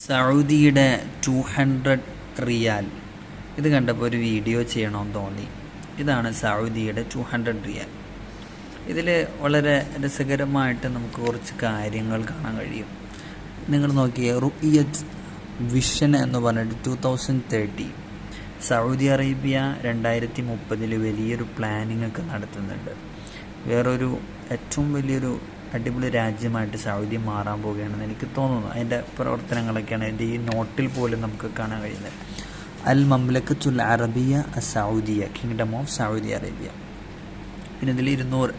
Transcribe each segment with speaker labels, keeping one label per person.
Speaker 1: സൗദിയുടെ 200 റിയാൽ. ഇത് കണ്ടപ്പോൾ ഒരു വീഡിയോ ചെയ്യണമെന്ന് തോന്നി. ഇതാണ് സൗദിയുടെ 200 റിയാൽ. ഇതിൽ വളരെ രസകരമായിട്ട് നമുക്ക് കുറച്ച് കാര്യങ്ങൾ കാണാൻ കഴിയും. നിങ്ങൾ നോക്കിയേ, റുഇയത്ത് വിഷൻ എന്ന് പറഞ്ഞിട്ട് 2030 സൗദി അറേബ്യ 2030 വലിയൊരു പ്ലാനിങ് ഒക്കെ നടത്തുന്നുണ്ട്. വേറൊരു ഏറ്റവും വലിയൊരു അടിപൊളി രാജ്യമായിട്ട് സൗദി മാറാൻ പോവുകയാണെന്ന് എനിക്ക് തോന്നുന്നു. അതിൻ്റെ പ്രവർത്തനങ്ങളൊക്കെയാണ് എൻ്റെ ഈ നോട്ടിൽ പോലും നമുക്ക് കാണാൻ കഴിയുന്നത്. അൽ മംലക്കത്തുൽ Arabiya സൗദിയ, kingdom of Saudi Arabia. പിന്നെ ഇതിൽ 200,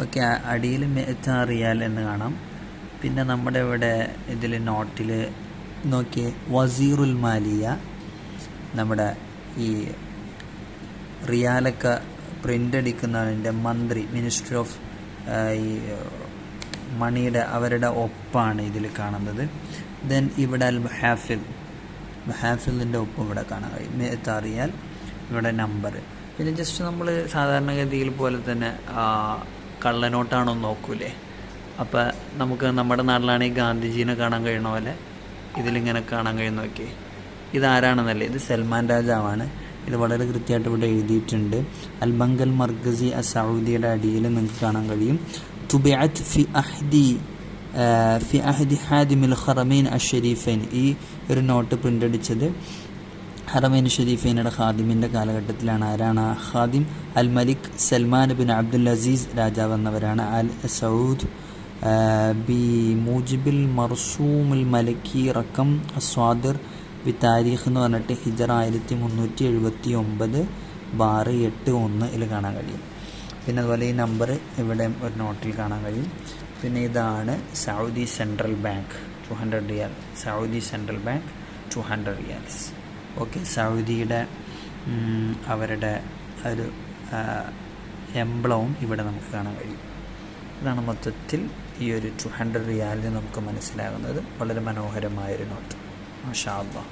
Speaker 1: ഓക്കെ, അടിയിൽ 100 റിയാൽ എന്ന് കാണാം. പിന്നെ നമ്മുടെ ഇവിടെ ഇതിൽ നോട്ടിൽ നോക്കിയേ, വസീറുൽ മാലിയ, നമ്മുടെ ഈ റിയാലൊക്കെ പ്രിൻ്റ് അടിക്കുന്നതിൻ്റെ മന്ത്രി, മിനിസ്ട്രി ഓഫ് ഈ മണിയുടെ അവരുടെ ഒപ്പാണ് ഇതിൽ കാണുന്നത്. ദെൻ ഇവിടെ അൽ മഹാഫിലിൻ്റെ ഒപ്പം ഇവിടെ കാണാൻ കഴിയും. 100 റിയാൽ ഇവിടെ നമ്പർ. പിന്നെ ജസ്റ്റ് നമ്മൾ സാധാരണഗതിയിൽ പോലെ തന്നെ കള്ളനോട്ടാണോ നോക്കൂലേ. അപ്പോൾ നമുക്ക് നമ്മുടെ നാട്ടിലാണെങ്കിൽ ഗാന്ധിജീനെ കാണാൻ കഴിയണ പോലെ ഇതിലിങ്ങനെ കാണാൻ കഴിയുന്ന. നോക്കി, ഇതാരാണെന്നല്ലേ, ഇത് സൽമാൻ രാജാവാണ്. ഇത് വളരെ കൃത്യമായിട്ട് ഇവിടെ എഴുതിയിട്ടുണ്ട്. അൽ ബംഗൽ മർഗസി സൗദിയുടെ അടിയിൽ നിങ്ങൾക്ക് കാണാൻ കഴിയും. തുബിഅത്ത് ഫി അഹ്ദി ഹാദിമിൽ ഹറമൈൻ അഷരീഫൈൻ. ഈ ഒരു നോട്ട് പ്രിൻ്റ് അടിച്ചത് ഹറമൈൻ ഷരീഫൈനയുടെ ഖാദിമിൻ്റെ കാലഘട്ടത്തിലാണ്. ആരാണ് ഖാദിം? അൽ മലിക് സൽമാൻ ബിൻ അബ്ദുൽ അസീസ് രാജാവ് എന്നവരാണ്. Al Saud B മൂജിബിൽ മർസൂമുൽ മലക്കി റക്കം സ്വാദിർ B Tariq എന്ന് പറഞ്ഞിട്ട് ഹിജറ 1379/81 കാണാൻ കഴിയും. പിന്നെ അതുപോലെ ഈ നമ്പർ ഇവിടെ ഒരു നോട്ടിൽ കാണാൻ കഴിയും. പിന്നെ ഇതാണ് Saudi central bank 200 riyal. Saudi central bank 200 riyals. Okay, സൗദിയുടെ അവരുടെ ഒരു എംബ്ലവും ഇവിടെ നമുക്ക് കാണാൻ കഴിയും. ഇതാണ് മൊത്തത്തിൽ ഈ ഒരു 200 റിയാലിന് നമുക്ക് മനസ്സിലാകുന്നത്. വളരെ മനോഹരമായൊരു നോട്ട്. മാഷാ അല്ലാഹ്.